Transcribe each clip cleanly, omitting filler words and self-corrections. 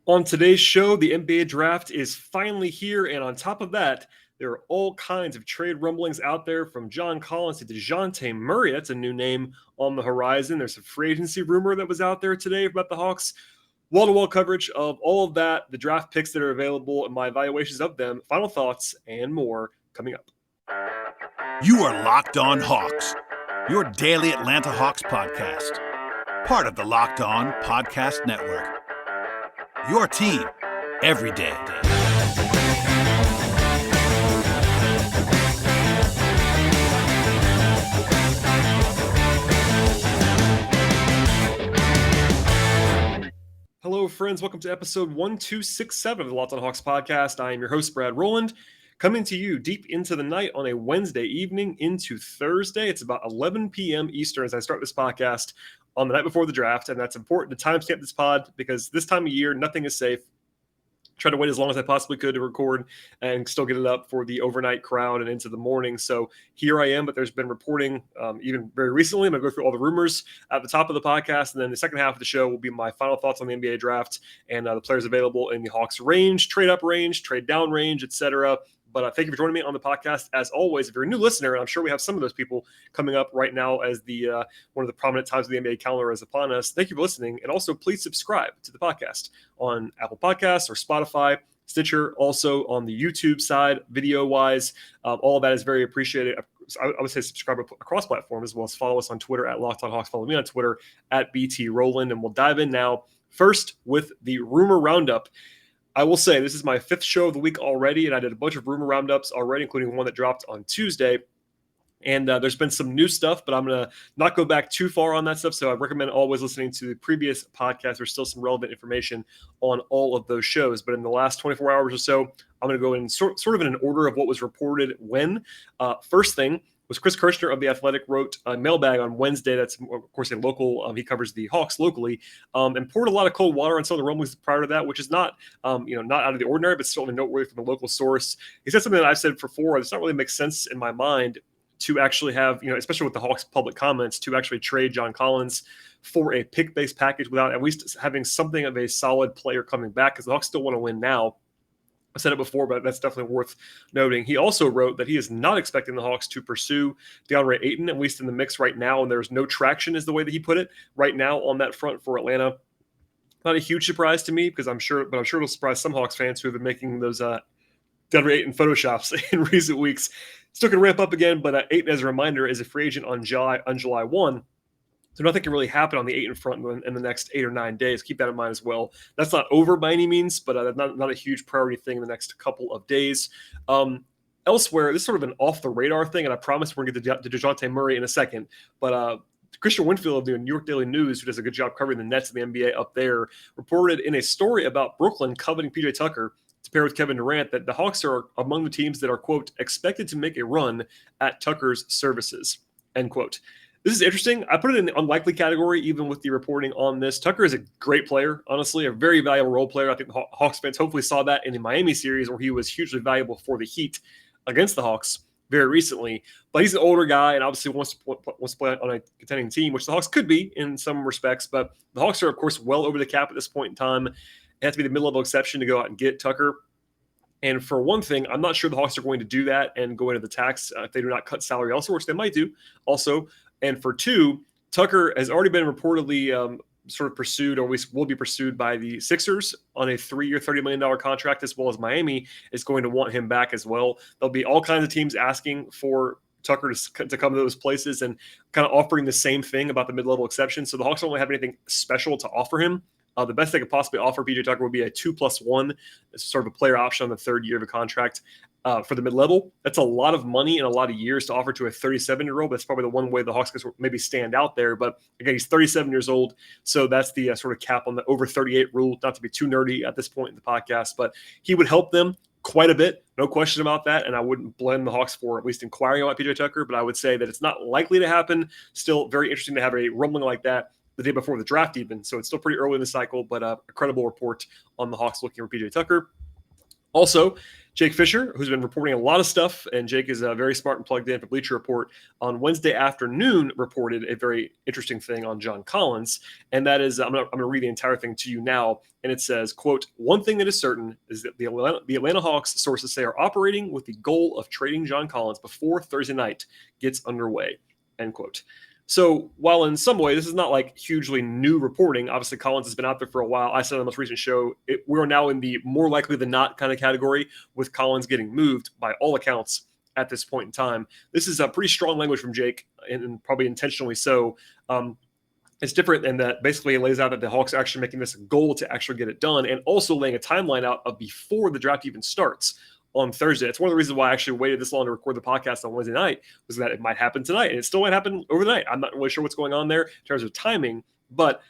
On today's show, the NBA draft is finally here, and on top of that, there are all kinds of trade rumblings out there from John Collins to Dejounte Murray. That's a new name on the horizon. There's a free agency rumor that was out there today about the Hawks. Wall-to-wall coverage of all of that, the draft picks that are available, and my evaluations of them, final thoughts, and more coming up. You are Locked On Hawks, your daily Atlanta Hawks podcast. Part of the Locked On Podcast Network. Your team every day. Hello, friends. Welcome to episode 1267 of the Locked On Hawks podcast. I am your host, Brad Rowland, coming to you deep into the night on a Wednesday evening into Thursday. It's about 11 p.m. Eastern as I start this podcast on the night before the draft, and that's important to timestamp this pod because this time of year, nothing is safe. Try to wait as long as I possibly could to record and still get it up for the overnight crowd and into the morning. So here I am, but there's been reporting even very recently. I'm going to go through all the rumors at the top of the podcast, and then the second half of the show will be my final thoughts on the NBA draft and the players available in the Hawks range, trade up range, trade down range, etc. But thank you for joining me on the podcast. As always, if you're a new listener, and I'm sure we have some of those people coming up right now as the one of the prominent times of the NBA calendar is upon us. Thank you for listening. And also, please subscribe to the podcast on Apple Podcasts or Spotify, Stitcher, also on the YouTube side, video-wise. All of that is very appreciated. I would say subscribe across platforms, as well as follow us on Twitter at Locked On Hawks. Follow me on Twitter at BT Rowland. And we'll dive in now first with the rumor roundup. I will say this is my fifth show of the week already, and I did a bunch of rumor roundups already, including one that dropped on Tuesday. And there's been some new stuff, but I'm going to not go back too far on that stuff. So I recommend always listening to the previous podcast. There's still some relevant information on all of those shows. But in the last 24 hours or so, I'm going to go in sort of in an order of what was reported when. First thing was Chris Kirschner of The Athletic wrote a mailbag on Wednesday. That's, of course, a local. He covers the Hawks locally, and poured a lot of cold water on some of the rumblings prior to that, which is not out of the ordinary, but certainly noteworthy from a local source. He said something that I've said before. It's not really makes sense in my mind to actually have, especially with the Hawks public comments, to actually trade John Collins for a pick-based package without at least having something of a solid player coming back, because the Hawks still want to win now. I said it before, but that's definitely worth noting. He also wrote that he is not expecting the Hawks to pursue DeAndre Ayton, at least in the mix right now, and there's no traction, is the way that he put it, right now on that front for Atlanta. Not a huge surprise to me, because I'm sure it'll surprise some Hawks fans who have been making those DeAndre Ayton photoshops in recent weeks. Still can ramp up again, but Ayton, as a reminder, is a free agent on July 1. So nothing can really happen on the Ayton front in the next 8 or 9 days. Keep that in mind as well. That's not over by any means, but not a huge priority thing in the next couple of days. Elsewhere, this is sort of an off-the-radar thing, and I promise we're going to get to Dejounte Murray in a second. But Christian Winfield of the New York Daily News, who does a good job covering the Nets and the NBA up there, reported in a story about Brooklyn coveting PJ Tucker to pair with Kevin Durant that the Hawks are among the teams that are, quote, expected to make a run at Tucker's services, end quote. This is interesting. I put it in the unlikely category, even with the reporting on this. Tucker is a great player, honestly, a very valuable role player. I think the Hawks fans hopefully saw that in the Miami series, where he was hugely valuable for the Heat against the Hawks very recently. But he's an older guy and obviously wants to play on a contending team, which the Hawks could be in some respects. But the Hawks are, of course, well over the cap at this point in time. It has to be the mid-level exception to go out and get Tucker. And for one thing, I'm not sure the Hawks are going to do that and go into the tax if they do not cut salary elsewhere, which they might do also. And for two, Tucker has already been reportedly sort of pursued, or at least will be pursued by the Sixers on a 3-year, $30 million contract, as well as Miami is going to want him back as well. There'll be all kinds of teams asking for Tucker to come to those places and kind of offering the same thing about the mid-level exception. So the Hawks don't really have anything special to offer him. The best they could possibly offer PJ Tucker would be a 2+1, sort of a player option on the third year of a contract for the mid-level. That's a lot of money and a lot of years to offer to a 37-year-old. That's probably the one way the Hawks could maybe stand out there. But again, he's 37 years old, so that's the sort of cap on the over 38 rule. Not to be too nerdy at this point in the podcast, but he would help them quite a bit, no question about that. And I wouldn't blame the Hawks for at least inquiring about PJ Tucker, but I would say that it's not likely to happen. Still very interesting to have a rumbling like that the day before the draft even. So it's still pretty early in the cycle, but a credible report on the Hawks looking for PJ Tucker. Also, Jake Fisher, who's been reporting a lot of stuff, and Jake is very smart and plugged in for Bleacher Report, on Wednesday afternoon reported a very interesting thing on John Collins, and that is, I'm going to read the entire thing to you now, and it says, quote, "One thing that is certain is that the Atlanta Hawks, sources say, are operating with the goal of trading John Collins before Thursday night gets underway," end quote. So while in some way this is not like hugely new reporting, obviously Collins has been out there for a while. I said on the most recent show, we're now in the more likely than not kind of category with Collins getting moved by all accounts at this point in time. This is a pretty strong language from Jake, and probably intentionally so. It's different in that basically it lays out that the Hawks are actually making this a goal to actually get it done, and also laying a timeline out of before the draft even starts on Thursday. It's one of the reasons why I actually waited this long to record the podcast on Wednesday night, was that it might happen tonight, and it still might happen overnight. I'm not really sure what's going on there in terms of timing, but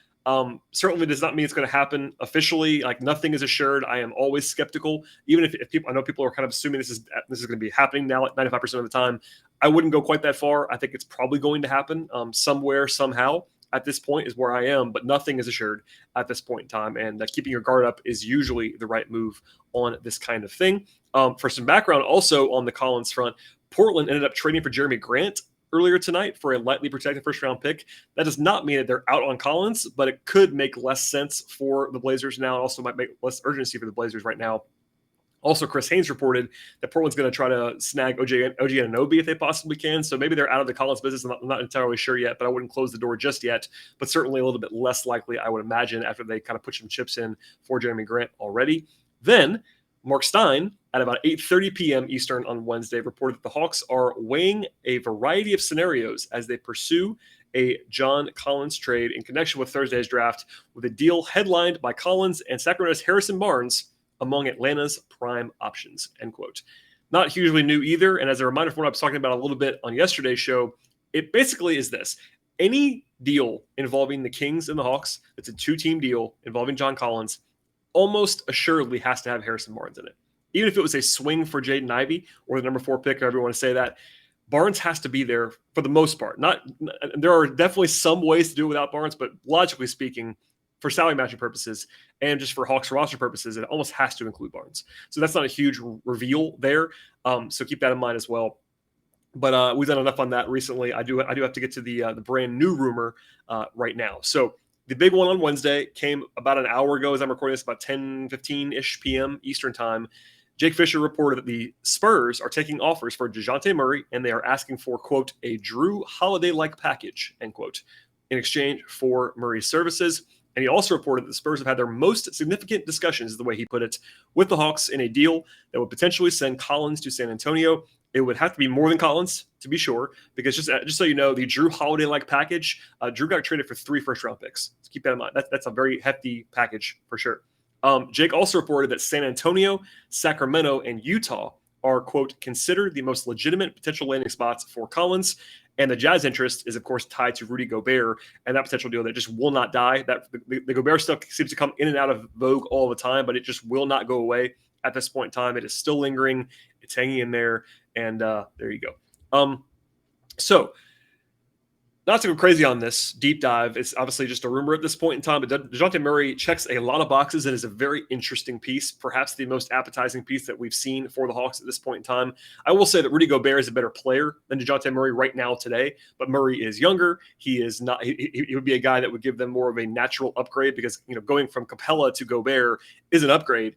certainly does not mean it's going to happen officially. Like, nothing is assured. I am always skeptical, even if people, I know people are kind of assuming this is going to be happening now, like 95% of the time. I wouldn't go quite that far. I think it's probably going to happen somewhere, somehow. At this point is where I am, but nothing is assured at this point in time. And keeping your guard up is usually the right move on this kind of thing. For some background, also on the Collins front, Portland ended up trading for Jeremy Grant earlier tonight for a lightly protected first-round pick. That does not mean that they're out on Collins, but it could make less sense for the Blazers now. It also might make less urgency for the Blazers right now. Also, Chris Haynes reported that Portland's going to try to snag OG Anunoby if they possibly can. So maybe they're out of the Collins business. I'm not entirely sure yet, but I wouldn't close the door just yet. But certainly a little bit less likely, I would imagine, after they kind of put some chips in for Jeremy Grant already. Then Mark Stein, at about 8:30 p.m. Eastern on Wednesday, reported that the Hawks are weighing a variety of scenarios as they pursue a John Collins trade in connection with Thursday's draft, with a deal headlined by Collins and Sacramento's Harrison Barnes among Atlanta's prime options, end quote. Not hugely new either. And as a reminder for what I was talking about a little bit on yesterday's show, it basically is this. Any deal involving the Kings and the Hawks, it's a two-team deal involving John Collins, almost assuredly has to have Harrison Barnes in it. Even if it was a swing for Jaden Ivey or the number 4 pick, however you want to say that, Barnes has to be there for the most part. There are definitely some ways to do it without Barnes, but logically speaking, for salary matching purposes and just for Hawks roster purposes, it almost has to include Barnes. So that's not a huge reveal there. So keep that in mind as well. But we've done enough on that recently. I do have to get to the brand new rumor right now. So the big one on Wednesday came about an hour ago as I'm recording this, about 10:15-ish p.m. Eastern time. Jake Fisher reported that the Spurs are taking offers for Dejounte Murray, and they are asking for, quote, a Drew Holiday-like package, end quote, in exchange for Murray's services. And he also reported that the Spurs have had their most significant discussions, is the way he put it, with the Hawks in a deal that would potentially send Collins to San Antonio. It would have to be more than Collins, to be sure, because just so you know, the Drew Holiday-like package, Drew got traded for 3 first-round picks. So keep that in mind. That's a very hefty package for sure. Jake also reported that San Antonio, Sacramento, and Utah are, quote, considered the most legitimate potential landing spots for Collins. And the Jazz interest is, of course, tied to Rudy Gobert and that potential deal that just will not die. That the Gobert stuff seems to come in and out of vogue all the time, but it just will not go away at this point in time. It is still lingering. It's hanging in there. And there you go. So not to go crazy on this deep dive, it's obviously just a rumor at this point in time, but Dejounte Murray checks a lot of boxes and is a very interesting piece, perhaps the most appetizing piece that we've seen for the Hawks at this point in time. I will say that Rudy Gobert is a better player than Dejounte Murray right now today, but Murray is younger. He is not. He would be a guy that would give them more of a natural upgrade because, you know, going from Capella to Gobert is an upgrade.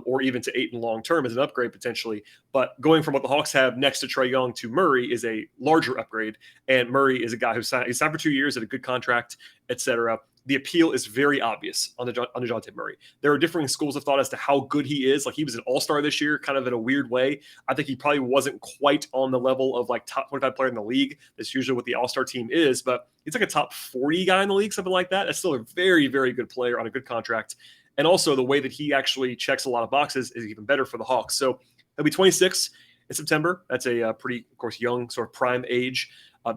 Or even to Ayton long term is an upgrade potentially. But going from what the Hawks have next to Trae Young to Murray is a larger upgrade. And Murray is a guy who signed for 2 years at a good contract, etc. The appeal is very obvious on Dejounte Murray. There are differing schools of thought as to how good he is. Like, he was an all-star this year, kind of in a weird way. I think he probably wasn't quite on the level of like top 25 player in the league. That's usually what the all-star team is, but he's like a top 40 guy in the league, something like that. That's still a very, very good player on a good contract. And also the way that he actually checks a lot of boxes is even better for the Hawks. So he'll be 26 in September. That's a pretty, of course, young sort of prime age.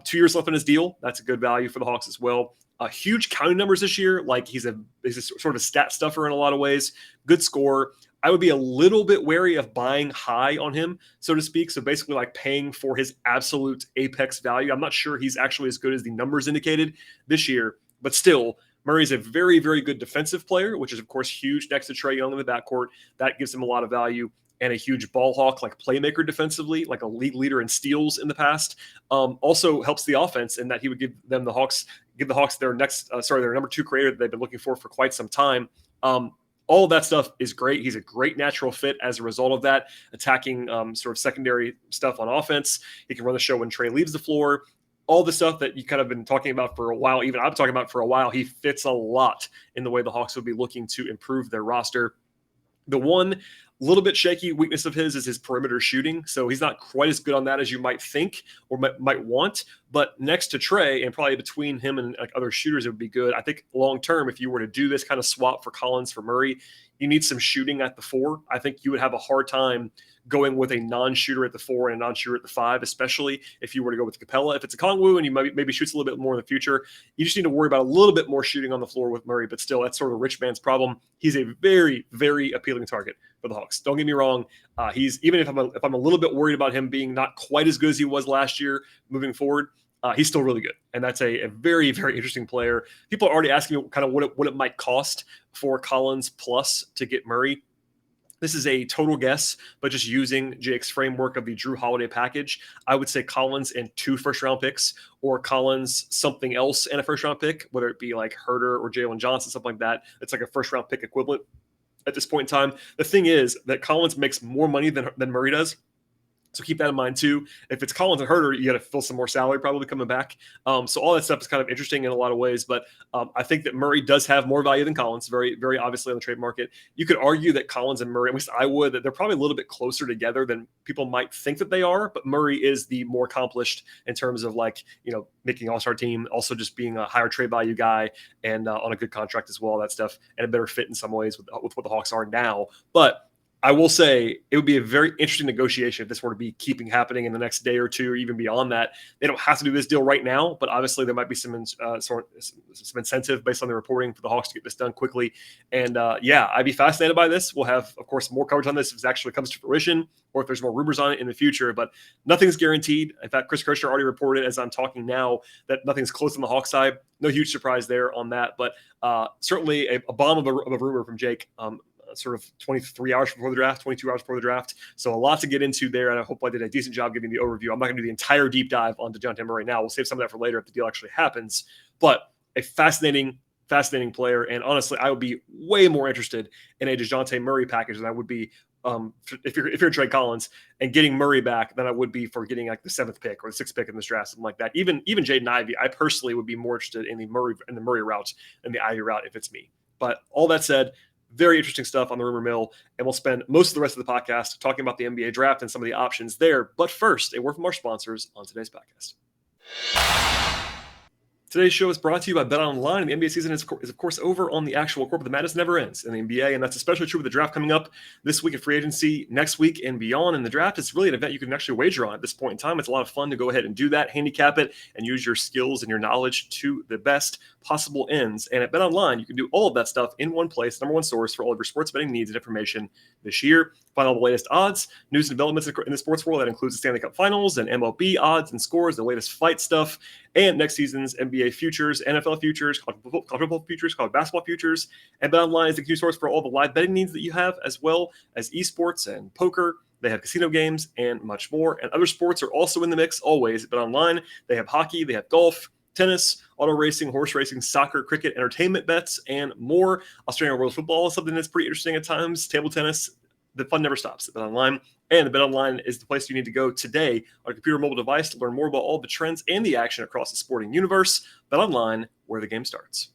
2 years left on his deal. That's a good value for the Hawks as well. Huge counting numbers this year. Like, he's a sort of stat stuffer in a lot of ways. Good scorer. I would be a little bit wary of buying high on him, so to speak. So basically like paying for his absolute apex value. I'm not sure he's actually as good as the numbers indicated this year, but still, Murray's a very, very good defensive player, which is, of course, huge next to Trae Young in the backcourt. That gives him a lot of value. and a huge ball hawk, like playmaker defensively, like a league leader in steals in the past. Also helps the offense in that he would give the Hawks their their number 2 creator that they've been looking for quite some time. All of that stuff is great. He's a great natural fit as a result of that, attacking sort of secondary stuff on offense. He can run the show when Trey leaves the floor. All the stuff that you kind of been talking about for a while, even I've been talking about for a while, he fits a lot in the way the Hawks would be looking to improve their roster. The one little bit shaky weakness of his is his perimeter shooting. So he's not quite as good on that as you might think or might want. But next to Trey and probably between him and like other shooters, it would be good. I think long term, if you were to do this kind of swap for Collins for Murray, you need some shooting at the 4. I think you would have a hard time going with a non-shooter at the 4 and a non-shooter at the 5, especially if you were to go with Capella. If it's a Kongwu and you maybe shoots a little bit more in the future, you just need to worry about a little bit more shooting on the floor with Murray. But still, that's sort of a rich man's problem. He's a very, very appealing target for the Hawks. Don't get me wrong. He's even if I'm a little bit worried about him being not quite as good as he was last year moving forward, he's still really good. And that's a very, very interesting player. People are already asking me kind of what it might cost for Collins plus to get Murray. This is a total guess, but just using Jake's framework of the Drew Holiday package, I would say Collins and 2 first-round picks, or Collins something else and a first-round pick, whether it be like Herter or Jalen Johnson, something like that. It's like a first-round pick equivalent at this point in time. The thing is that Collins makes more money than Murray does. So keep that in mind too. If it's Collins and Herter, you got to fill some more salary probably coming back. So all that stuff is kind of interesting in a lot of ways. But I think that Murray does have more value than Collins, very, very obviously on the trade market. You could argue that Collins and Murray, at least I would, that they're probably a little bit closer together than people might think that they are. But Murray is the more accomplished in terms of making All-Star team, also just being a higher trade value guy and on a good contract as well, that stuff, and a better fit in some ways with what the Hawks are now. But I will say it would be a very interesting negotiation if this were to be keeping happening in the next day or two, or even beyond that. They don't have to do this deal right now, but obviously there might be some incentive based on the reporting for the Hawks to get this done quickly. And I'd be fascinated by this. We'll have, of course, more coverage on this if it actually comes to fruition or if there's more rumors on it in the future, but nothing's guaranteed. In fact, Chris Kirschner already reported as I'm talking now that nothing's close on the Hawks side. No huge surprise there on that, but certainly a bomb of a rumor from Jake. Sort of 23 hours before the draft, 22 hours before the draft. So a lot to get into there, and I hope I did a decent job giving the overview. I'm not going to do the entire deep dive on Dejounte Murray now. We'll save some of that for later if the deal actually happens. But a fascinating player, and honestly, I would be way more interested in a Dejounte Murray package than I would be if you're Trey Collins and getting Murray back than I would be for getting like the 7th pick or the 6th pick in this draft, something like that. Even Jaden Ivey, I personally would be more interested in the Murray route than the Ivey route if it's me. But all that said, very interesting stuff on the rumor mill, and we'll spend most of the rest of the podcast talking about the NBA draft and some of the options there. But first, a word from our sponsors on today's podcast. Today's show is brought to you by BetOnline. The NBA season is of course over on the actual court, but the madness never ends in the NBA, and that's especially true with the draft coming up this week at free agency, next week and beyond. And the draft is really an event you can actually wager on at this point in time. It's a lot of fun to go ahead and do that, handicap it, and use your skills and your knowledge to the best possible ends. And at BetOnline, you can do all of that stuff in one place, number one source for all of your sports betting needs and information this year. Find all the latest odds, news, and developments in the sports world. That includes the Stanley Cup Finals and MLB odds and scores, the latest fight stuff, and next season's NBA futures, NFL futures, college football futures, college basketball futures. And BetOnline is the key source for all the live betting needs that you have, as well as esports and poker. They have casino games and much more. And other sports are also in the mix always at BetOnline. They have hockey, they have golf, tennis, auto racing, horse racing, soccer, cricket, entertainment bets, and more. Australian World Football is something that's pretty interesting at times. Table tennis. The fun never stops at BetOnline. And the BetOnline is the place you need to go today on a computer or mobile device to learn more about all the trends and the action across the sporting universe. BetOnline, where the game starts.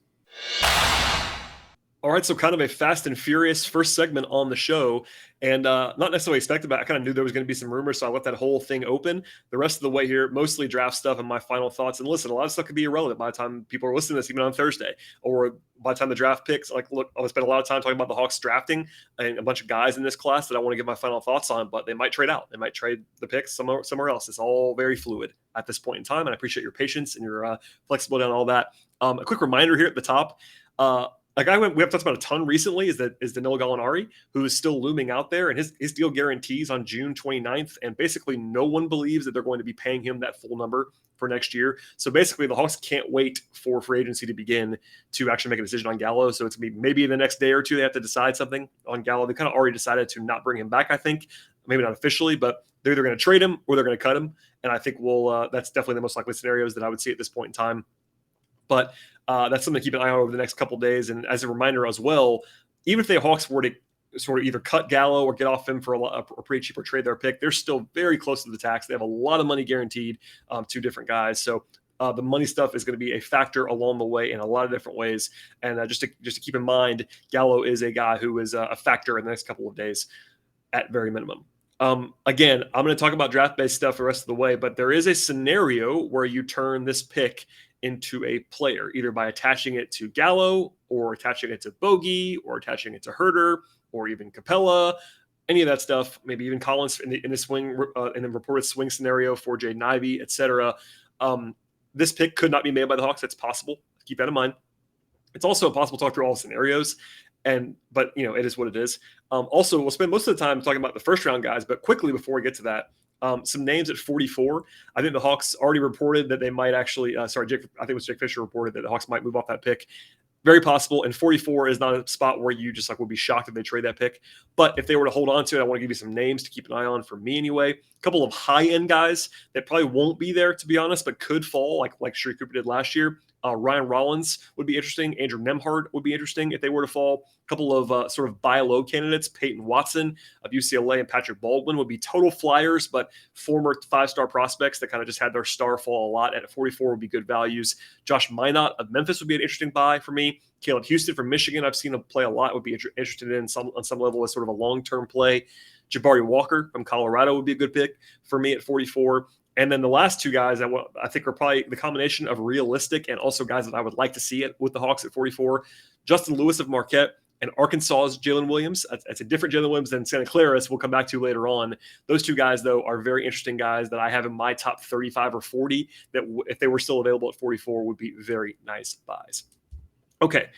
All right, so kind of a fast and furious first segment on the show, and not necessarily expected, but I kind of knew there was going to be some rumors, so I let that whole thing open. The rest of the way here, mostly draft stuff and my final thoughts. And listen, a lot of stuff could be irrelevant by the time people are listening to this, even on Thursday, or by the time the draft picks. Like, look, I'll spend a lot of time talking about the Hawks drafting and a bunch of guys in this class that I want to give my final thoughts on, but they might trade out. They might trade the picks somewhere else. It's all very fluid at this point in time, and I appreciate your patience and your flexibility on all that. A quick reminder here at the top. a guy we have talked about a ton recently is Danilo Gallinari, who is still looming out there, and his deal guarantees on June 29th, and basically no one believes that they're going to be paying him that full number for next year. So basically the Hawks can't wait for free agency to begin to actually make a decision on Gallo. So it's going to be maybe the next day or two they have to decide something on Gallo. They kind of already decided to not bring him back, I think. Maybe not officially, but they're either going to trade him or they're going to cut him. And I think that's definitely the most likely scenarios that I would see at this point in time. But that's something to keep an eye on over the next couple of days. And as a reminder as well, even if the Hawks were to sort of either cut Gallo or get off him for a pretty cheap or trade their pick, they're still very close to the tax. They have a lot of money guaranteed to different guys. So the money stuff is going to be a factor along the way in a lot of different ways. And just to keep in mind, Gallo is a guy who is a factor in the next couple of days at very minimum. Again, I'm going to talk about draft-based stuff the rest of the way, but there is a scenario where you turn this pick into a player, either by attaching it to Gallo or attaching it to Bogey or attaching it to Herter or even Capella, any of that stuff, maybe even Collins in the swing, in the reported swing scenario for Jaden Ivey, etc. This pick could not be made by the Hawks. That's possible. Keep that in mind. It's also impossible to talk through all scenarios, but it is what it is. Also, we'll spend most of the time talking about the first round guys, but quickly before we get to that, some names at 44. I think the Hawks already reported that they might actually, I think it was Jake Fisher reported that the Hawks might move off that pick. Very possible. And 44 is not a spot where you just would be shocked if they trade that pick. But if they were to hold on to it, I want to give you some names to keep an eye on for me anyway. A couple of high-end guys that probably won't be there, to be honest, but could fall like Sherry Cooper did last year. Ryan Rollins would be interesting. Andrew Nembhard would be interesting if they were to fall. A couple of sort of buy low candidates, Peyton Watson of UCLA and Patrick Baldwin would be total flyers, but former 5-star prospects that kind of just had their star fall a lot. And at 44 would be good values. Josh Minot of Memphis would be an interesting buy for me. Caleb Houston from Michigan, I've seen him play a lot, would be interested in on some level as sort of a long-term play. Jabari Walker from Colorado would be a good pick for me at 44. And then the last two guys I think are probably the combination of realistic and also guys that I would like to see it with the Hawks at 44. Justin Lewis of Marquette and Arkansas's Jalen Williams. That's a different Jalen Williams than Santa Clara's we'll come back to later on. Those two guys, though, are very interesting guys that I have in my top 35 or 40 that if they were still available at 44 would be very nice buys. Okay,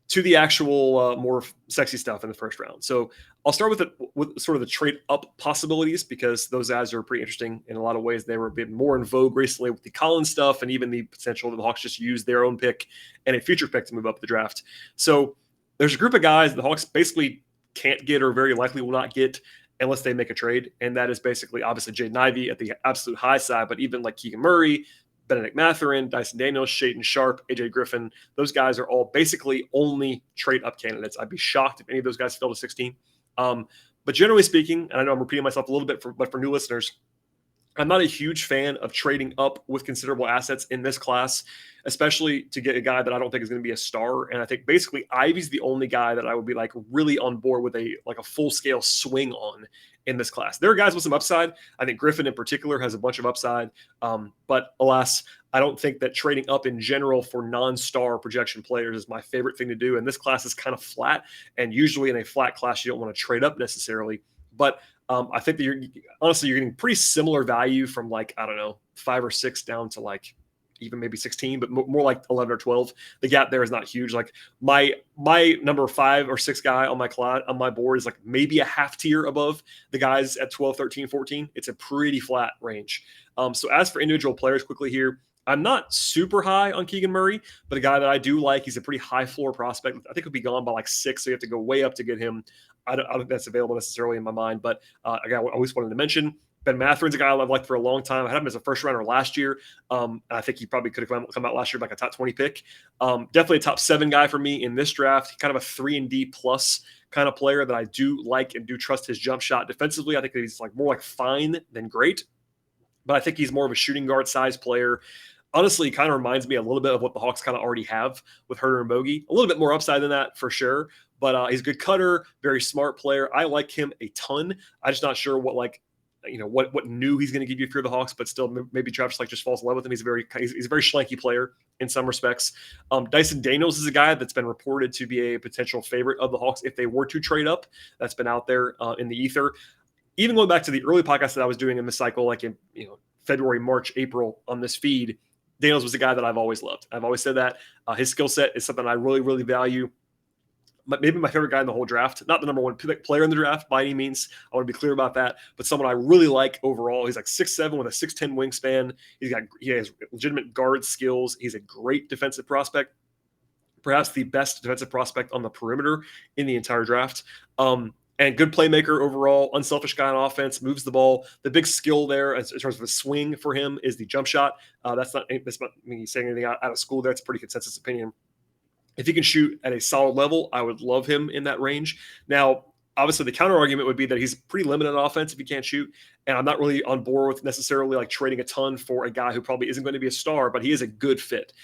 to the actual more sexy stuff in the first round. So I'll start with sort of the trade up possibilities because those guys are pretty interesting in a lot of ways. They were a bit more in vogue recently with the Collins stuff and even the potential that the Hawks just use their own pick and a future pick to move up the draft. So there's a group of guys the Hawks basically can't get or very likely will not get unless they make a trade. And that is basically obviously Jaden Ivey at the absolute high side, but even like Keegan Murray, Benedict Mathurin, Dyson Daniels, Shaedon Sharpe, AJ Griffin, those guys are all basically only trade up candidates. I'd be shocked if any of those guys fell to 16. But generally speaking, and I know I'm repeating myself a little bit, but for new listeners, I'm not a huge fan of trading up with considerable assets in this class, especially to get a guy that I don't think is going to be a star. And I think basically Ivey's the only guy that I would be like really on board with a full scale swing on in this class. There are guys with some upside. I think Griffin in particular has a bunch of upside. But alas, I don't think that trading up in general for non-star projection players is my favorite thing to do. And this class is kind of flat. And usually in a flat class, you don't want to trade up necessarily. But I think that you're getting pretty similar value from 5 or 6 down to even maybe 16, but more like 11 or 12. The gap there is not huge. Like my number 5 or 6 guy on my board is maybe a half tier above the guys at 12, 13, 14. It's a pretty flat range. So as for individual players quickly here, I'm not super high on Keegan Murray, but a guy that I do like, he's a pretty high floor prospect. I think he'll be gone by 6, so you have to go way up to get him. I don't think that's available necessarily in my mind, but a guy I always wanted to mention. Ben Matherin's a guy I've liked for a long time. I had him as a first rounder last year. I think he probably could have come out last year like a top 20 pick. Definitely a top 7 guy for me in this draft. Kind of a 3-and-D plus kind of player that I do like and do trust his jump shot. Defensively, I think he's more fine than great, but I think he's more of a shooting guard size player. Honestly, kind of reminds me a little bit of what the Hawks kind of already have with Herter and Bogey. A little bit more upside than that for sure, but he's a good cutter, very smart player. I like him a ton. I'm just not sure what new he's going to give you if you're the Hawks, but still maybe Travis just falls in love with him. He's a very schlanky player in some respects. Dyson Daniels is a guy that's been reported to be a potential favorite of the Hawks if they were to trade up. That's been out there in the ether. Even going back to the early podcast that I was doing in this cycle, in February, March, April on this feed, Daniels was a guy that I've always loved. I've always said that his skill set is something I really, really value. maybe my favorite guy in the whole draft. Not the number one player in the draft by any means. I want to be clear about that. But someone I really like overall. He's like 6'7" with a 6'10" wingspan. He has legitimate guard skills. He's a great defensive prospect. Perhaps the best defensive prospect on the perimeter in the entire draft. And good playmaker overall, unselfish guy on offense, moves the ball. The big skill there, in terms of a swing for him, is the jump shot. That's not me saying anything out of school. That's a pretty consensus opinion. If he can shoot at a solid level, I would love him in that range. Now, obviously, the counter argument would be that he's pretty limited on offense if he can't shoot. And I'm not really on board with necessarily like trading a ton for a guy who probably isn't going to be a star, but he is a good fit,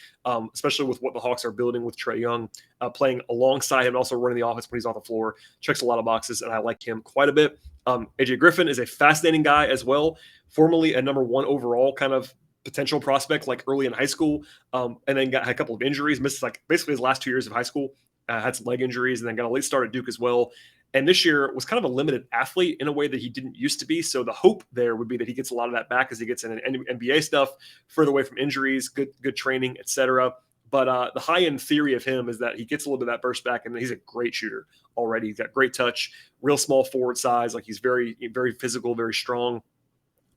especially with what the Hawks are building with Trae Young, playing alongside him and also running the offense when he's off the floor. Checks a lot of boxes, and I like him quite a bit. AJ Griffin is a fascinating guy as well, formerly a number 1 overall kind of potential prospect like early in high school, and then had a couple of injuries, missed like basically his last 2 years of high school, had some leg injuries, and then got a late start at Duke as well. And this year was kind of a limited athlete in a way that he didn't used to be. So the hope there would be that he gets a lot of that back as he gets in NBA stuff, further away from injuries, good training, etc. But the high-end theory of him is that he gets a little bit of that burst back, and he's a great shooter already. He's got great touch, real small forward size. Like he's very, very physical, very strong.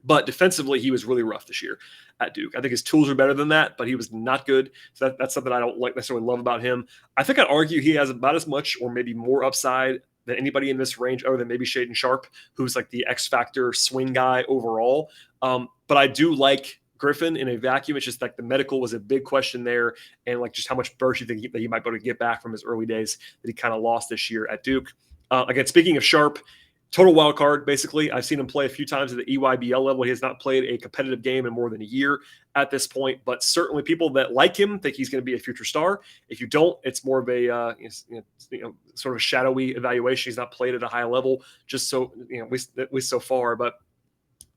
But defensively, he was really rough this year at Duke. I think his tools are better than that, but he was not good. So that's something I don't necessarily love about him. I think I'd argue he has about as much or maybe more upside than anybody in this range, other than maybe Shaedon Sharpe, who's like the X factor swing guy overall. But I do like Griffin in a vacuum. It's just like the medical was a big question there, and like just how much burst you think that he might be able to get back from his early days that he kind of lost this year at Duke. Again, speaking of Sharpe, total wild card, basically. I've seen him play a few times at the EYBL level. He has not played a competitive game in more than a year at this point, but certainly people that like him think he's going to be a future star. If you don't, it's more of a sort of a shadowy evaluation. He's not played at a high level, just so at least so far. But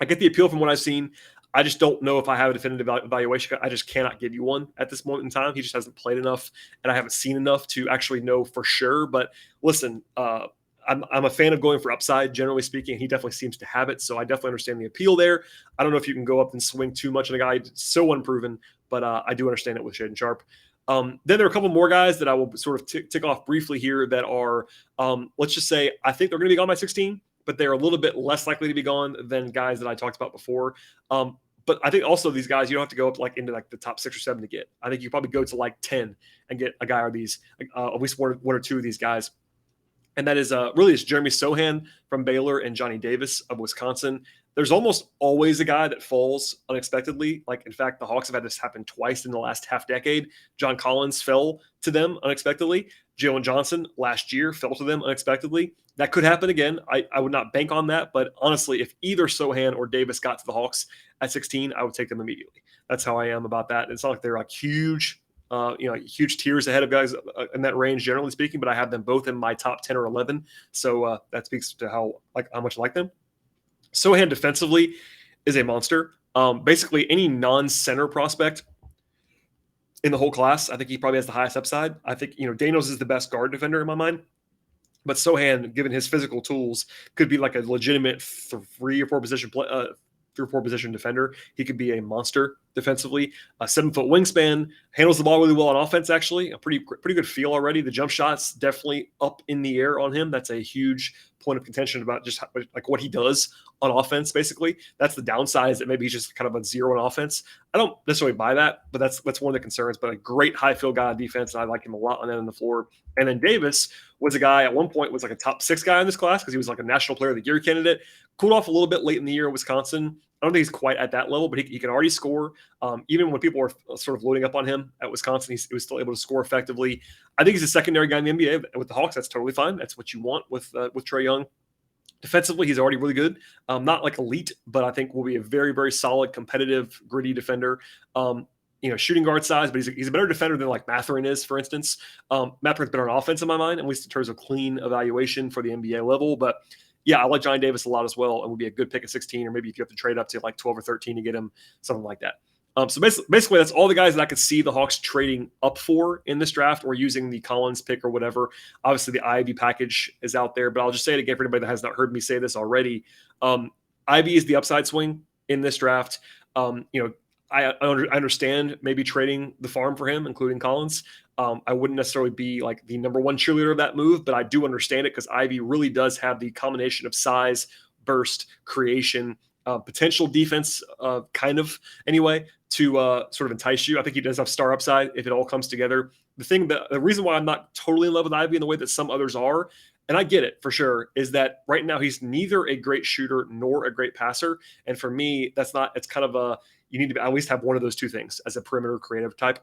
I get the appeal from what I've seen. I just don't know if I have a definitive evaluation. I just cannot give you one at this moment in time. He just hasn't played enough, and I haven't seen enough to actually know for sure. But listen, I'm a fan of going for upside, generally speaking. He definitely seems to have it, so I definitely understand the appeal there. I don't know if you can go up and swing too much on a guy so unproven, but I do understand it with Shaedon Sharpe. Then there are a couple more guys that I will sort of tick off briefly here that are, let's just say, I think they're going to be gone by 16, but they're a little bit less likely to be gone than guys that I talked about before. But I think also these guys, you don't have to go up like into like the top 6 or 7 to get. I think you probably go to like 10 and get a guy or these, at least one or two of these guys. And that is really it's Jeremy Sohan from Baylor and Johnny Davis of Wisconsin. There's almost always a guy that falls unexpectedly. Like, in fact, the Hawks have had this happen twice in the last half decade. John Collins fell to them unexpectedly. Jalen Johnson last year fell to them unexpectedly. That could happen again. I would not bank on that. But honestly, if either Sohan or Davis got to the Hawks at 16, I would take them immediately. That's how I am about that. It's not like they're like huge tiers ahead of guys in that range, generally speaking, but I have them both in my top 10 or 11. So that speaks to how much I like them. Sohan defensively is a monster. Basically, any non-center prospect in the whole class, I think he probably has the highest upside. I think, Daniels is the best guard defender in my mind. But Sohan, given his physical tools, could be like a legitimate 3 or 4 position defender. He could be a monster defensively. A 7-foot wingspan, handles the ball really well on offense. Actually, a pretty good feel already. The jump shot's definitely up in the air on him. That's a huge point of contention about just like what he does on offense. Basically, that's the downside, is that maybe he's just kind of a zero on offense. I don't necessarily buy that, but that's one of the concerns. But a great high field guy on defense, and I like him a lot on that end of the floor. And then Davis was a guy at one point was like a top 6 guy in this class because he was like a National Player of the Year candidate. Cooled off a little bit late in the year at Wisconsin. I don't think he's quite at that level, but he can already score. Even when people were sort of loading up on him at Wisconsin, he was still able to score effectively. I think he's a secondary guy in the NBA. With the Hawks, that's totally fine. That's what you want with Trae Young. Defensively, he's already really good. Not like elite, but I think will be a very, very solid, competitive, gritty defender. Shooting guard size, but he's a better defender than like Mathurin is, for instance. Mathurin's better on offense in my mind, at least in terms of clean evaluation for the NBA level. But yeah, I like Johnny Davis a lot as well, and would be a good pick at 16, or maybe if you have to trade up to like 12 or 13 to get him, something like that. So basically, that's all the guys that I could see the Hawks trading up for in this draft, or using the Collins pick or whatever. Obviously, the Ivy package is out there, but I'll just say it again for anybody that has not heard me say this already. Ivy is the upside swing in this draft. I understand maybe trading the farm for him, including Collins. I wouldn't necessarily be like the number one cheerleader of that move, but I do understand it because Ivy really does have the combination of size, burst, creation, potential defense, kind of anyway, to sort of entice you. I think he does have star upside if it all comes together. The reason why I'm not totally in love with Ivy in the way that some others are, and I get it for sure, is that right now he's neither a great shooter nor a great passer. And for me, it's kind of you need to at least have one of those two things as a perimeter creative type.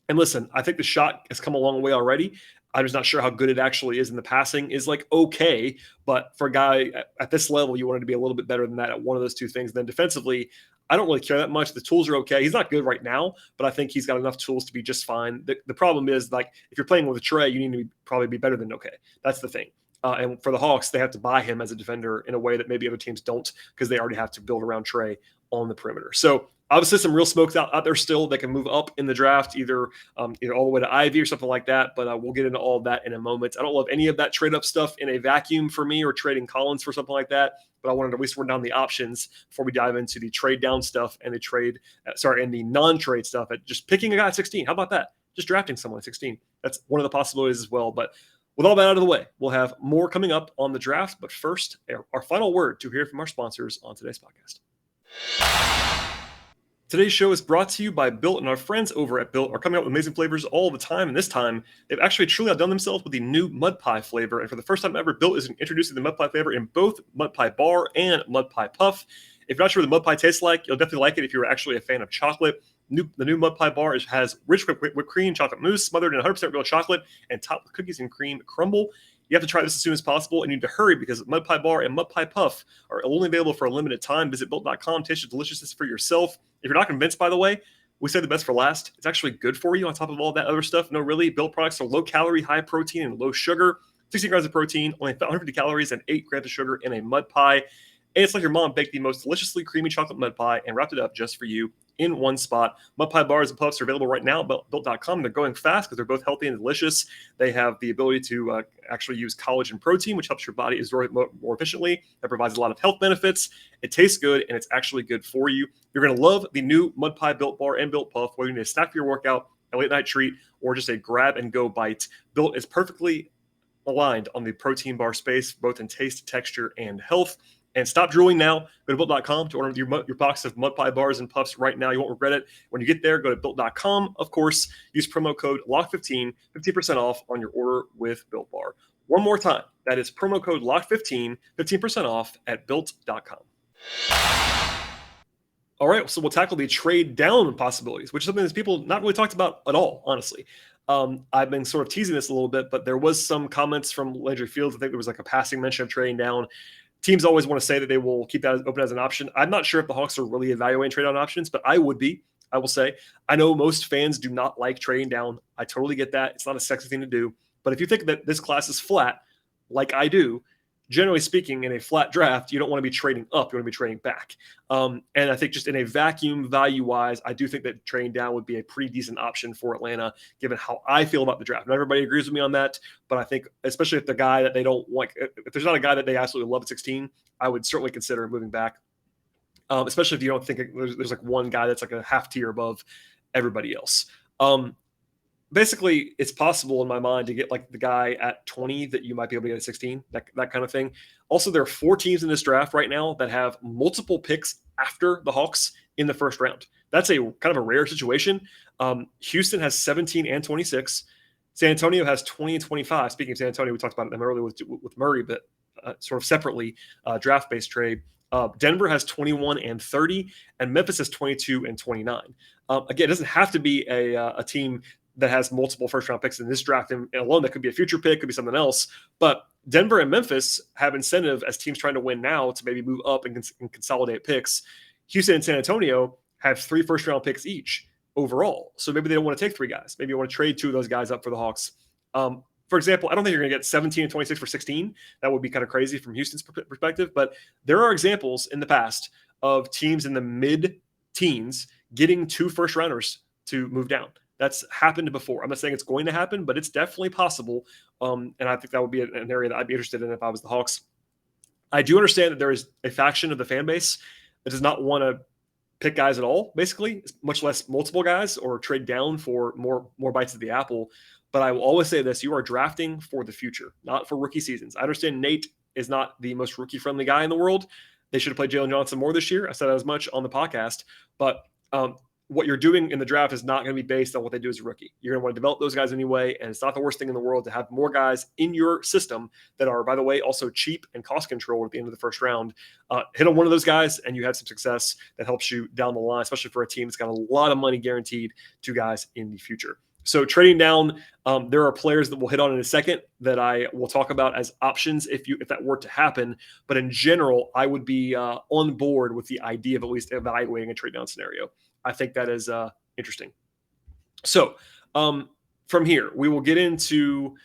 And listen, I think the shot has come a long way already. I'm just not sure how good it actually is. In the passing is like okay, but for a guy at this level, you wanted to be a little bit better than that at one of those two things. Then defensively, I don't really care that much. The tools are okay. He's not good right now, but I think he's got enough tools to be just fine. The problem is, like, if you're playing with a Trey, you need to probably be better than okay. That's the thing. And for the Hawks, they have to buy him as a defender in a way that maybe other teams don't, because they already have to build around Trey on the perimeter. So obviously some real smokes out there still that can move up in the draft, either all the way to Ivy or something like that. But we'll get into all of that in a moment. I don't love any of that trade up stuff in a vacuum for me, or trading Collins for something like that. But I wanted to at least run down the options before we dive into the trade down stuff and the non-trade stuff at just picking a guy at 16. How about that? Just drafting someone at 16. That's one of the possibilities as well. But with all that out of the way, we'll have more coming up on the draft. But first, our final word to hear from our sponsors on today's podcast. Today's show is brought to you by Built, and our friends over at Built are coming out with amazing flavors all the time. And this time, they've actually truly outdone themselves with the new Mud Pie flavor. And for the first time ever, Built is introducing the Mud Pie flavor in both Mud Pie Bar and Mud Pie Puff. If you're not sure what the Mud Pie tastes like, you'll definitely like it if you're actually a fan of chocolate. The new Mud Pie Bar has rich whipped cream, chocolate mousse, smothered in 100% real chocolate, and topped with cookies and cream crumble. You have to try this as soon as possible, and you need to hurry because Mud Pie Bar and Mud Pie Puff are only available for a limited time. Visit Built.com, taste the deliciousness for yourself. If you're not convinced, by the way, we say the best for last. It's actually good for you on top of all that other stuff. No, really, Built products are low calorie, high protein, and low sugar. 16 grams of protein, only 150 calories, and 8 grams of sugar in a mud pie. And it's like your mom baked the most deliciously creamy chocolate mud pie and wrapped it up just for you in one spot. Mud Pie Bars and Puffs are available right now at Built.com. They're going fast because they're both healthy and delicious. They have the ability to actually use collagen protein, which helps your body absorb it more efficiently. That provides a lot of health benefits. It tastes good, and it's actually good for you. You're going to love the new Mud Pie Built Bar and Built Puff, whether you need a snack for your workout, a late-night treat, or just a grab-and-go bite. Built is perfectly aligned on the protein bar space, both in taste, texture, and health. And stop drooling now. Go to Built.com to order your box of Mud Pie Bars and Puffs right now. You won't regret it. When you get there, go to Built.com. Of course, use promo code LOCK15, 15% off on your order with Built Bar. One more time. That is promo code LOCK15, 15% off at Built.com. All right, so we'll tackle the trade down possibilities, which is something that people not really talked about at all, honestly. I've been sort of teasing this a little bit, but there was some comments from Landry Fields. I think there was like a passing mention of trading down. Teams always want to say that they will keep that open as an option. I'm not sure if the Hawks are really evaluating trade down options, but I would be. I will say, I know most fans do not like trading down. I totally get that. It's not a sexy thing to do. But if you think that this class is flat, like I do, generally speaking, in a flat draft, you don't want to be trading up. You want to be trading back. And I think just in a vacuum value-wise, I do think that trading down would be a pretty decent option for Atlanta, given how I feel about the draft. Not everybody agrees with me on that, but I think especially if the guy that they don't like, if there's not a guy that they absolutely love at 16, I would certainly consider moving back, especially if you don't think there's like one guy that's like a half tier above everybody else. Basically, it's possible in my mind to get like the guy at 20 that you might be able to get at 16, that kind of thing. Also, there are 4 teams in this draft right now that have multiple picks after the Hawks in the first round. That's a kind of a rare situation. Houston has 17 and 26. San Antonio has 20 and 25. Speaking of San Antonio, we talked about them earlier with Murray, but sort of separately, draft-based trade. Denver has 21 and 30, and Memphis has 22 and 29. Again, it doesn't have to be a team that has multiple first-round picks in this draft and alone. That could be a future pick, could be something else. But Denver and Memphis have incentive as teams trying to win now to maybe move up and consolidate picks. Houston and San Antonio have 3 first-round picks each overall. So maybe they don't want to take 3 guys. Maybe you want to trade 2 of those guys up for the Hawks. For example, I don't think you're going to get 17 and 26 for 16. That would be kind of crazy from Houston's perspective. But there are examples in the past of teams in the mid-teens getting 2 first-rounders to move down. That's happened before. I'm not saying it's going to happen, but it's definitely possible. And I think that would be an area that I'd be interested in if I was the Hawks. I do understand that there is a faction of the fan base that does not want to pick guys at all, basically, much less multiple guys or trade down for more bites of the apple. But I will always say this: you are drafting for the future, not for rookie seasons. I understand Nate is not the most rookie-friendly guy in the world. They should have played Jalen Johnson more this year. I said that as much on the podcast. But what you're doing in the draft is not going to be based on what they do as a rookie. You're going to want to develop those guys anyway, and it's not the worst thing in the world to have more guys in your system that are, by the way, also cheap and cost control at the end of the first round. Hit on one of those guys, and you have some success that helps you down the line, especially for a team that's got a lot of money guaranteed to guys in the future. So trading down, there are players that we'll hit on in a second that I will talk about as options if that were to happen. But in general, I would be on board with the idea of at least evaluating a trade down scenario. I think that is interesting. So from here, we will get into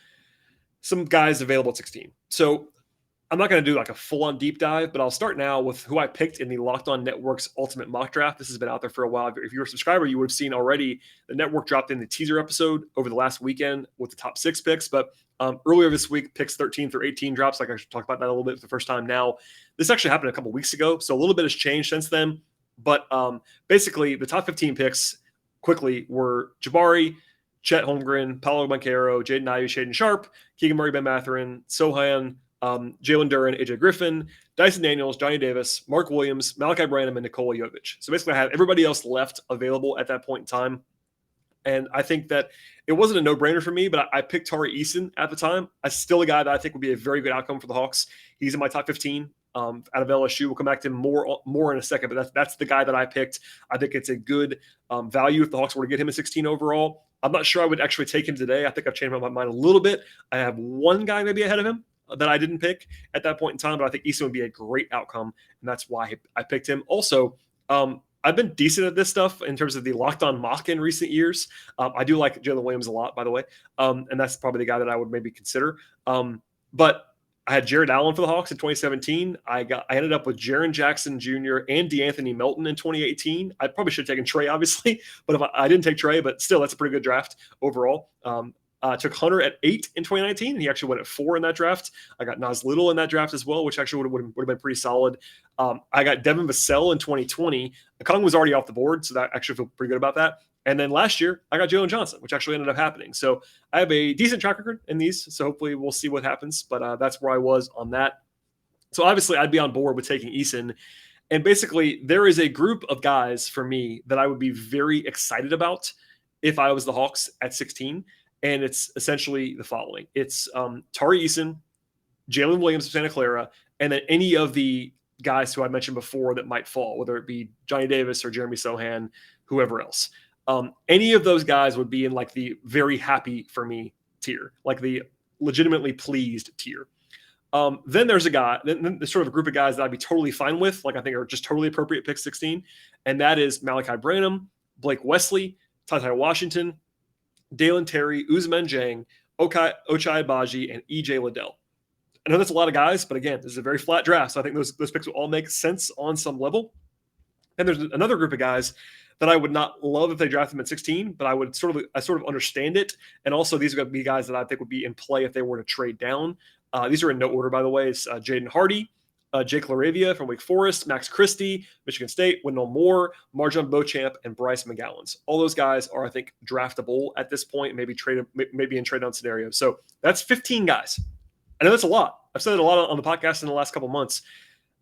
some guys available at 16. So I'm not going to do like a full-on deep dive, but I'll start now with who I picked in the Locked On Network's Ultimate Mock Draft. This has been out there for a while. If you're a subscriber, you would have seen already the network dropped in the teaser episode over the last weekend with the top 6 picks. But earlier this week, picks 13 through 18 drops. Like I should talk about that a little bit for the first time now. This actually happened a couple weeks ago, so a little bit has changed since then. But basically, the top 15 picks quickly were Jabari, Chet Holmgren, Paolo Banchero, Jaden Ivey, Shaden Sharp, Keegan Murray, Ben Mathurin, Sohan, Jalen Duren, AJ Griffin, Dyson Daniels, Johnny Davis, Mark Williams, Malachi Branham, and Nikola Jovic. So basically, I had everybody else left available at that point in time. And I think that it wasn't a no-brainer for me, but I picked Tari Eason at the time. Still a guy that I think would be a very good outcome for the Hawks. He's in my top 15 out of LSU. We'll come back to him more in a second, but that's the guy that I picked. I think it's a good value if the Hawks were to get him at 16 overall. I'm not sure I would actually take him today. I think I've changed my mind a little bit. I have one guy maybe ahead of him that I didn't pick at that point in time, but I think Eason would be a great outcome, and that's why I picked him. Also, I've been decent at this stuff in terms of the Locked On mock in recent years. I do like Jalen Williams a lot, by the way, and that's probably the guy that I would maybe consider. But I had Jared Allen for the Hawks in 2017. I ended up with Jaren Jackson Jr. and DeAnthony Melton in 2018. I probably should have taken Trey, obviously, but if I didn't take Trey, but still, that's a pretty good draft overall. Took Hunter at 8 in 2019, and he actually went at 4 in that draft. I got Nas Little in that draft as well, which actually would have been pretty solid. I got Devin Vassell in 2020. Kong was already off the board, so that actually feel pretty good about that. And then last year, I got Jalen Johnson, which actually ended up happening. So I have a decent track record in these, so hopefully we'll see what happens. But that's where I was on that. So obviously, I'd be on board with taking Eason. And basically, there is a group of guys for me that I would be very excited about if I was the Hawks at 16. And it's essentially the following. It's Tari Eason, Jalen Williams of Santa Clara, and then any of the guys who I mentioned before that might fall, whether it be Johnny Davis or Jeremy Sohan, whoever else. Any of those guys would be in like the very happy for me tier, like the legitimately pleased tier. Then there's then there's sort of a group of guys that I'd be totally fine with, like I think are just totally appropriate pick 16. And that is Malachi Branham, Blake Wesley, Ty Washington, Dalen Terry, Ousmane Dieng, Ochai Agbaji, and EJ Liddell. I know that's a lot of guys, but again, this is a very flat draft, so I think those picks will all make sense on some level. And there's another group of guys that I would not love if they draft them at 16, but I sort of understand it. And also, these are going to be guys that I think would be in play if they were to trade down. These are in no order, by the way. It's Jaden Hardy, Jake LaRavia from Wake Forest, Max Christie, Michigan State, Wendell Moore, Marjon Beauchamp, and Bryce McGowans. All those guys are, I think, draftable at this point, maybe in trade-down scenarios. So that's 15 guys. I know that's a lot. I've said it a lot on the podcast in the last couple months.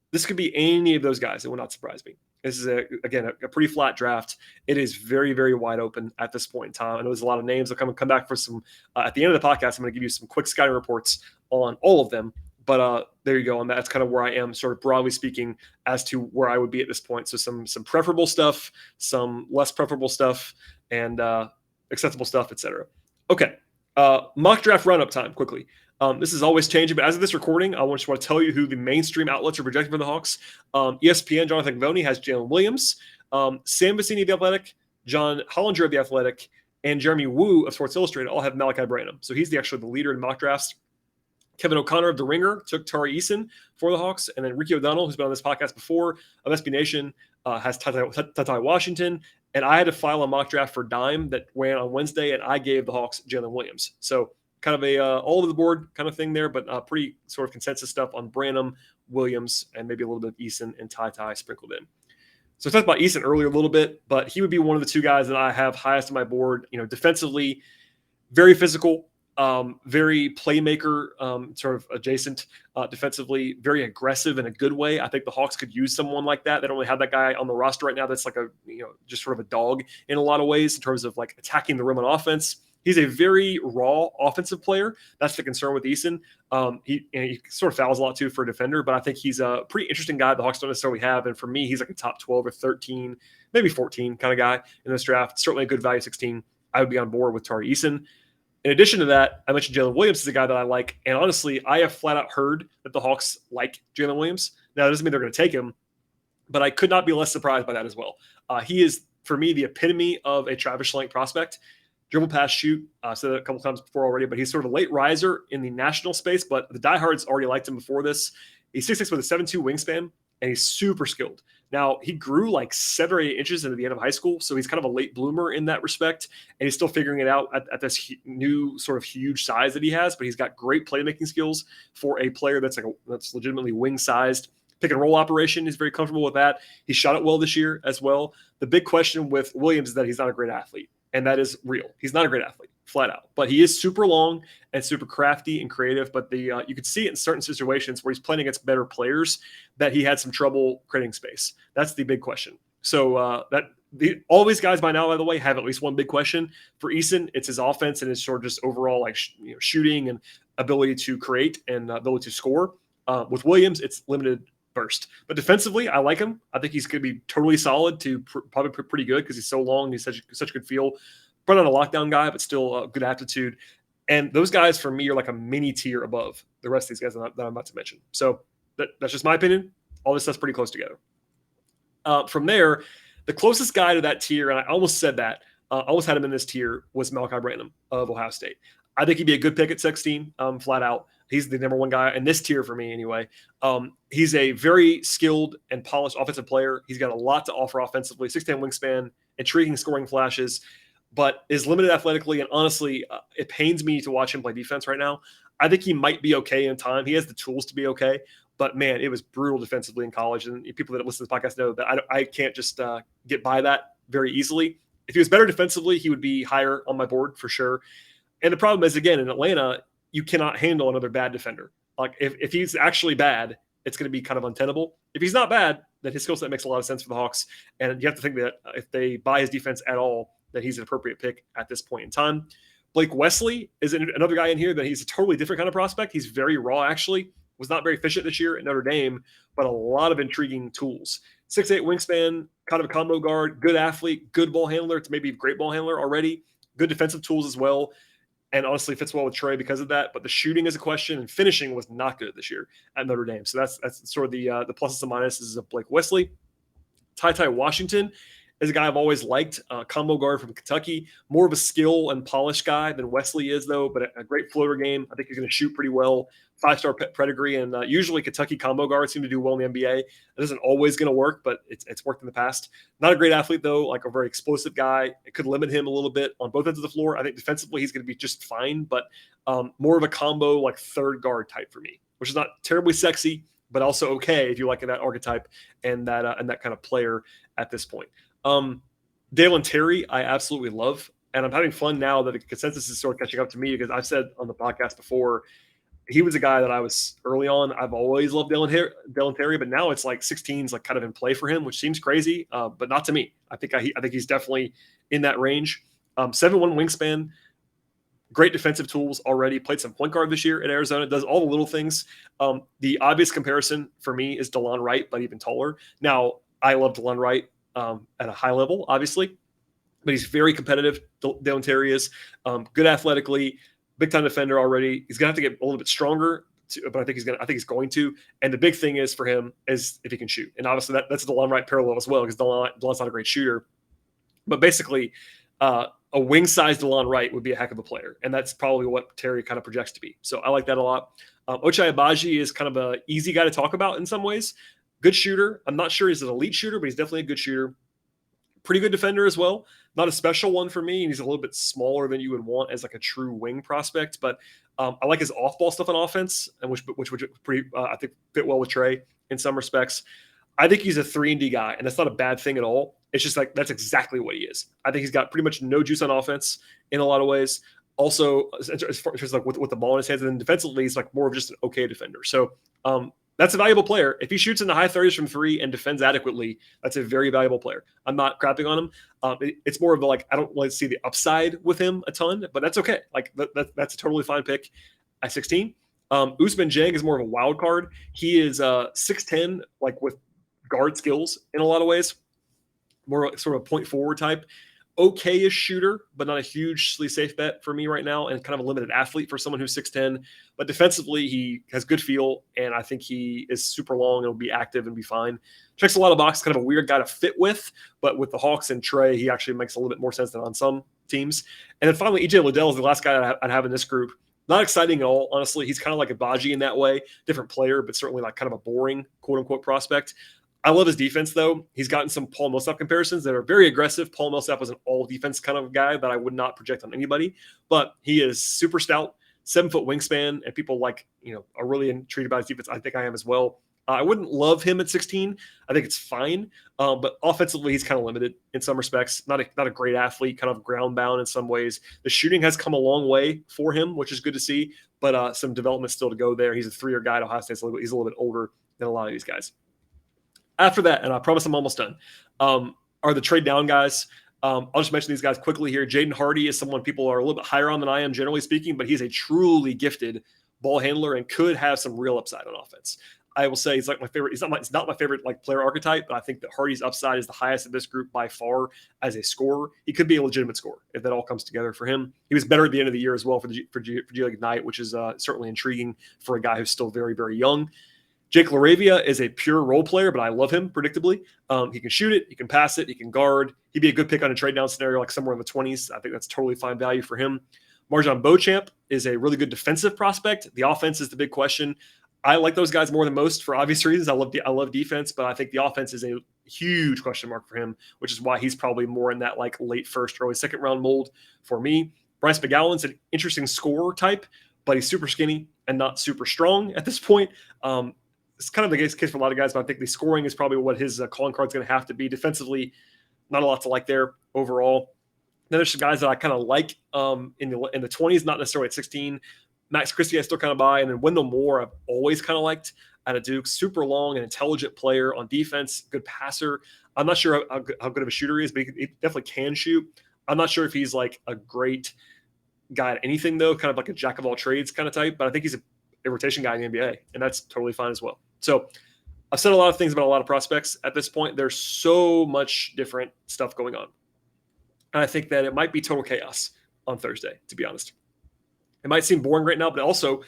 This could be any of those guys. It will not surprise me. This is, again, a pretty flat draft. It is very, very wide open at this point in time. I know there's a lot of names. I'll come back for some at the end of the podcast. I'm going to give you some quick scouting reports on all of them. But there you go. And that's kind of where I am, sort of broadly speaking, as to where I would be at this point. So some preferable stuff, some less preferable stuff, and acceptable stuff, etc. Okay. Mock draft roundup time, quickly. This is always changing, but as of this recording, I just want to tell you who the mainstream outlets are projecting for the Hawks. ESPN, Jonathan Givony has Jalen Williams, Sam Vecini of The Athletic, John Hollinger of The Athletic, and Jeremy Woo of Sports Illustrated all have Malachi Branham. So he's actually the leader in mock drafts. Kevin O'Connor of The Ringer took Tari Eason for the Hawks. And then Ricky O'Donnell, who's been on this podcast before, of SB Nation, has Ty Washington. And I had to file a mock draft for Dime that went on Wednesday, and I gave the Hawks Jalen Williams. So kind of a all over the board kind of thing there, but pretty sort of consensus stuff on Branham, Williams, and maybe a little bit of Eason and Ty sprinkled in. So I talked about Eason earlier a little bit, but he would be one of the two guys that I have highest on my board. Defensively, very physical, very playmaker, sort of adjacent defensively, very aggressive in a good way. I think the Hawks could use someone like that. They don't really have that guy on the roster right now. That's like just sort of a dog in a lot of ways in terms of like attacking the rim on offense. He's a very raw offensive player. That's the concern with Eason. He sort of fouls a lot too for a defender, but I think he's a pretty interesting guy the Hawks don't necessarily have. And for me, he's like a top 12 or 13, maybe 14 kind of guy in this draft. Certainly a good value 16. I would be on board with Tari Eason. In addition to that, I mentioned Jalen Williams is a guy that I like. And honestly, I have flat out heard that the Hawks like Jalen Williams. Now, that doesn't mean they're going to take him, but I could not be less surprised by that as well. He is, for me, the epitome of a Travis Schlenk prospect. Dribble, pass, shoot. I said that a couple times before already, but he's sort of a late riser in the national space, but the diehards already liked him before this. He's 6'6" with a 7'2" wingspan, and he's super skilled. Now, he grew like 7 or 8 inches into the end of high school, so he's kind of a late bloomer in that respect, and he's still figuring it out at this new sort of huge size that he has, but he's got great playmaking skills for a player that's legitimately wing-sized. Pick and roll operation, he's very comfortable with that. He shot it well this year as well. The big question with Williams is that he's not a great athlete, and that is real. He's not a great athlete, flat out, but he is super long and super crafty and creative. But you could see it in certain situations where he's playing against better players that he had some trouble creating space. That's the big question. So all these guys by now, by the way, have at least one big question. For Eason, it's his offense and his sort of just overall like shooting and ability to create and ability to score. With Williams, it's limited burst. But defensively, I like him. I think he's going to be totally solid to probably pretty good because he's so long. He's such a good feel. Probably not a lockdown guy, but still a good aptitude. And those guys, for me, are like a mini tier above the rest of these guys that I'm about to mention. So that's just my opinion. All this stuff's pretty close together. From there, the closest guy to that tier, and I almost said that, I almost had him in this tier, was Malachi Branham of Ohio State. I think he'd be a good pick at 16, flat out. He's the number one guy in this tier for me anyway. He's a very skilled and polished offensive player. He's got a lot to offer offensively, 6'10" wingspan, intriguing scoring flashes, but is limited athletically. And honestly, it pains me to watch him play defense right now. I think he might be okay in time. He has the tools to be okay. But, man, it was brutal defensively in college. And people that listen to this podcast know that I can't just get by that very easily. If he was better defensively, he would be higher on my board for sure. And the problem is, again, in Atlanta, you cannot handle another bad defender. Like if he's actually bad, it's going to be kind of untenable. If he's not bad, then his skill set makes a lot of sense for the Hawks. And you have to think that if they buy his defense at all, that he's an appropriate pick at this point in time. Blake Wesley is another guy in here that he's a totally different kind of prospect. He's very raw, actually. Was not very efficient this year at Notre Dame, but a lot of intriguing tools. 6'8" wingspan, kind of a combo guard, good athlete, good ball handler. It's maybe a great ball handler already. Good defensive tools as well. And honestly fits well with Trey because of that. But the shooting is a question, and finishing was not good this year at Notre Dame. So that's sort of the pluses and minuses of Blake Wesley. Ty Washington is a guy I've always liked, combo guard from Kentucky. More of a skill and polish guy than Wesley is, though, but a great floater game. I think he's going to shoot pretty well. 5-star pedigree, and usually Kentucky combo guards seem to do well in the NBA. It isn't always going to work, but it's worked in the past. Not a great athlete, though, like a very explosive guy. It could limit him a little bit on both ends of the floor. I think defensively he's going to be just fine, but more of a combo, like third guard type for me, which is not terribly sexy, but also okay if you like that archetype and that kind of player at this point. Dalen Terry, I absolutely love, and I'm having fun now that the consensus is sort of catching up to me because I've said on the podcast before, he was a guy that I was early on. I've always loved Dalen Terry, but now it's like 16's like kind of in play for him, which seems crazy, but not to me. I think he's definitely in that range. 7'1" wingspan, great defensive tools already. Played some point guard this year at Arizona. Does all the little things. The obvious comparison for me is DeLon Wright, but even taller. Now, I love DeLon Wright at a high level, obviously, but he's very competitive. Dalen Terry is good athletically. Big time defender already. He's gonna have to get a little bit stronger, but I think he's going to. And the big thing is for him is if he can shoot. And obviously that's the DeLon Wright parallel as well because DeLon's not a great shooter. But basically, a wing-sized DeLon Wright would be a heck of a player, and that's probably what Terry kind of projects to be. So I like that a lot. Ochai Agbaji is kind of an easy guy to talk about in some ways. Good shooter. I'm not sure he's an elite shooter, but he's definitely a good shooter. Pretty good defender as well. Not a special one for me, and he's a little bit smaller than you would want as like a true wing prospect. But I like his off-ball stuff on offense, and which would pretty I think fit well with Trey in some respects. I think he's a 3-and-D guy, and that's not a bad thing at all. It's just like that's exactly what he is. I think he's got pretty much no juice on offense in a lot of ways. Also, as far as like with the ball in his hands, and then defensively, he's like more of just an okay defender. So that's a valuable player. If he shoots in the high 30s from three and defends adequately, that's a very valuable player. I'm not crapping on him. It's more of the like I don't really see the upside with him a ton, but that's okay. Like that's a totally fine pick at 16. Ousmane Dieng is more of a wild card. He is 6'10", like with guard skills in a lot of ways, more sort of a point forward type. Okay-ish shooter, but not a hugely safe bet for me right now, and kind of a limited athlete for someone who's 6'10". But defensively, he has good feel, and I think he is super long and will be active and be fine. Checks a lot of boxes, kind of a weird guy to fit with, but with the Hawks and Trey, he actually makes a little bit more sense than on some teams. And then finally, EJ Liddell is the last guy I'd have in this group. Not exciting at all, honestly. He's kind of like a Baji in that way. Different player, but certainly like kind of a boring, quote-unquote, prospect. I love his defense, though. He's gotten some Paul Millsap comparisons that are very aggressive. Paul Millsap was an all-defense kind of guy that I would not project on anybody. But he is super stout, 7-foot wingspan, and people like, are really intrigued about his defense. I think I am as well. I wouldn't love him at 16. I think it's fine. But offensively, he's kind of limited in some respects. Not a great athlete, kind of ground bound in some ways. The shooting has come a long way for him, which is good to see. But some development still to go there. He's a 3-year guy at Ohio State. So he's a little bit older than a lot of these guys. After that, and I promise I'm almost done, are the trade down guys. I'll just mention these guys quickly here. Jaden Hardy is someone people are a little bit higher on than I am, generally speaking, but he's a truly gifted ball handler and could have some real upside on offense. I will say he's like my favorite. He's not my favorite like player archetype, but I think that Hardy's upside is the highest of this group by far as a scorer. He could be a legitimate scorer if that all comes together for him. He was better at the end of the year as well for G League Ignite, which is certainly intriguing for a guy who's still very, very young. Jake LaRavia is a pure role player, but I love him predictably. He can shoot it. He can pass it. He can guard. He'd be a good pick on a trade down scenario, like somewhere in the 20s. I think that's totally fine value for him. Marjon Beauchamp is a really good defensive prospect. The offense is the big question. I like those guys more than most for obvious reasons. I love defense, but I think the offense is a huge question mark for him, which is why he's probably more in that like late first, early second round mold for me. Bryce McGowan's an interesting scorer type, but he's super skinny and not super strong at this point. It's kind of the case for a lot of guys, but I think the scoring is probably what his calling card is going to have to be. Defensively, not a lot to like there overall. Then there's some guys that I kind of like in the 20s, not necessarily at 16. Max Christie I still kind of buy, and then Wendell Moore I've always kind of liked out of Duke. Super long and intelligent player on defense, good passer. I'm not sure how good of a shooter he is, but he definitely can shoot. I'm not sure if he's like a great guy at anything though, kind of like a jack of all trades kind of type, but I think he's a rotation guy in the NBA, and that's totally fine as well. So I've said a lot of things about a lot of prospects at this point. There's so much different stuff going on. And I think that it might be total chaos on Thursday, to be honest. It might seem boring right now, but also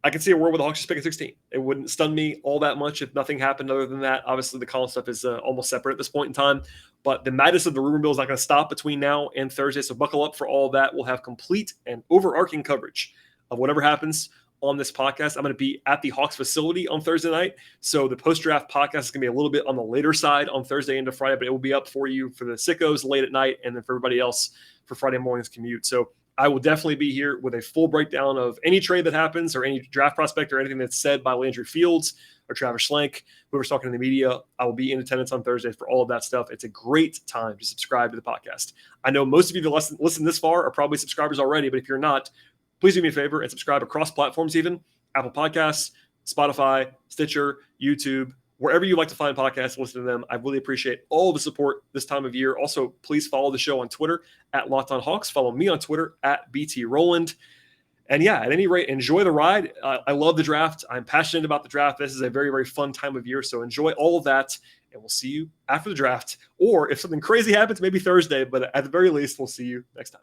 I can see a world where the Hawks just pick at 16. It wouldn't stun me all that much if nothing happened other than that. Obviously, the Collins stuff is almost separate at this point in time. But the madness of the rumor mill is not going to stop between now and Thursday. So buckle up for all that. We'll have complete and overarching coverage of whatever happens on this podcast. I'm going to be at the Hawks facility on Thursday night. So the post-draft podcast is going to be a little bit on the later side on Thursday into Friday, but it will be up for you for the sickos late at night and then for everybody else for Friday morning's commute. So I will definitely be here with a full breakdown of any trade that happens or any draft prospect or anything that's said by Landry Fields or Travis Schlenk, whoever's talking to the media. I will be in attendance on Thursday for all of that stuff. It's a great time to subscribe to the podcast. I know most of you that listen this far are probably subscribers already, but if you're not, please do me a favor and subscribe across platforms, even Apple Podcasts, Spotify, Stitcher, YouTube, wherever you like to find podcasts, listen to them. I really appreciate all the support this time of year. Also, please follow the show on Twitter at Locked On Hawks. Follow me on Twitter at BT Rowland. And yeah, at any rate, enjoy the ride. I love the draft. I'm passionate about the draft. This is a very, very fun time of year. So enjoy all of that. And we'll see you after the draft. Or if something crazy happens, maybe Thursday. But at the very least, we'll see you next time.